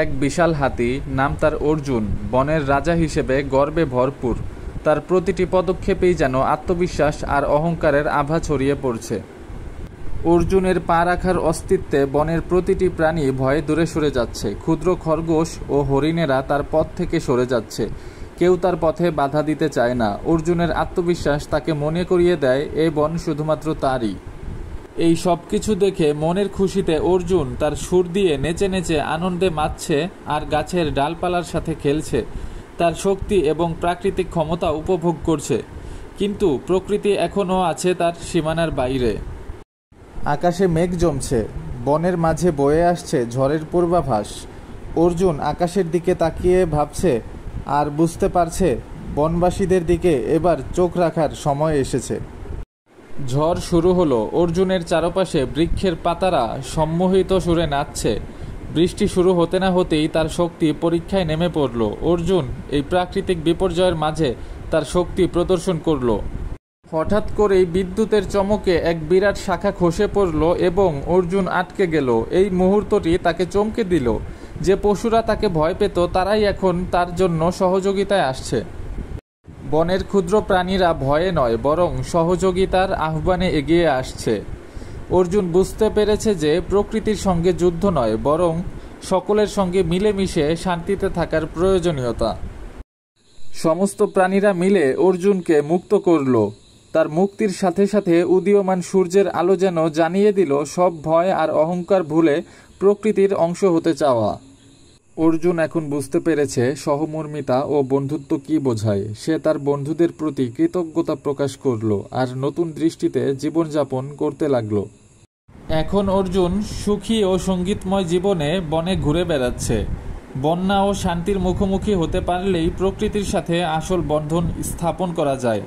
এক বিশাল হাতি, নাম তার অর্জুন, বনের রাজা হিসেবে গর্বে ভরপুর। তার প্রতিটি পদক্ষেপেই যেন আত্মবিশ্বাস আর অহংকারের আভা ছড়িয়ে পড়ছে। অর্জুনের পা রাখার অস্তিত্বে বনের প্রতিটি প্রাণী ভয়ে দূরে সরে যাচ্ছে। ক্ষুদ্র খরগোশ ও হরিণেরা তার পথ থেকে সরে যাচ্ছে। কেউ তার পথে বাধা দিতে চায় না। অর্জুনের আত্মবিশ্বাস তাকে মনে করিয়ে দেয় এ বন শুধুমাত্র তারই। এই সব কিছু দেখে মনের খুশিতে অর্জুন তার সুর দিয়ে নেচে নেচে আনন্দে মাতছে আর গাছের ডালপালার সাথে খেলছে। তার শক্তি এবং প্রাকৃতিক ক্ষমতা উপভোগ করছে। কিন্তু প্রকৃতি এখনও আছে তার সীমানার বাইরে। আকাশে মেঘ জমছে, বনের মাঝে বয়ে আসছে ঝড়ের পূর্বাভাস। অর্জুন আকাশের দিকে তাকিয়ে ভাবছে আর বুঝতে পারছে বনবাসীদের দিকে এবার চোখ রাখার সময় এসেছে। ঝড় শুরু হলো। অর্জুনের চারপাশে বৃক্ষের পাতারা সম্মোহিত সুরে নাচছে। বৃষ্টি শুরু হতে না হতেই তার শক্তি পরীক্ষায় নেমে পড়ল। অর্জুন এই প্রাকৃতিক বিপর্যয়ের মাঝে তার শক্তি প্রদর্শন করল। হঠাৎ করেই বিদ্যুতের চমকে এক বিরাট শাখা খসে পড়ল এবং অর্জুন আটকে গেল। এই মুহূর্তটি তাকে চমকে দিল। যে পশুরা তাকে ভয় পেত তারাই এখন তার জন্য সহযোগিতায় আসছে। বনের ক্ষুদ্র প্রাণীরা ভয়ে নয়, বরং সহযোগিতার আহ্বানে এগিয়ে আসছে। অর্জুন বুঝতে পেরেছে যে প্রকৃতির সঙ্গে যুদ্ধ নয়, বরং সকলের সঙ্গে মিলেমিশে শান্তিতে থাকার প্রয়োজনীয়তা। সমস্ত প্রাণীরা মিলে অর্জুনকে মুক্ত করল। তার মুক্তির সাথে সাথে উদীয়মান সূর্যের আলো যেন জানিয়ে দিল সব ভয় আর অহংকার ভুলে প্রকৃতির অংশ হতে চাওয়া। অর্জুন এখন বুঝতে পেরেছে সহমর্মিতা ও বন্ধুত্ব কি বোঝায়। সে তার বন্ধুদের প্রতি কৃতজ্ঞতা প্রকাশ করল আর নতুন দৃষ্টিতে জীবনযাপন করতে লাগলো। এখন অর্জুন সুখী ও সঙ্গীতময় জীবনে বনে ঘুরে বেড়াচ্ছে। বন্যা ও শান্তির মুখোমুখি হতে পারলেই প্রকৃতির সাথে আসল বন্ধন স্থাপন করা যায়।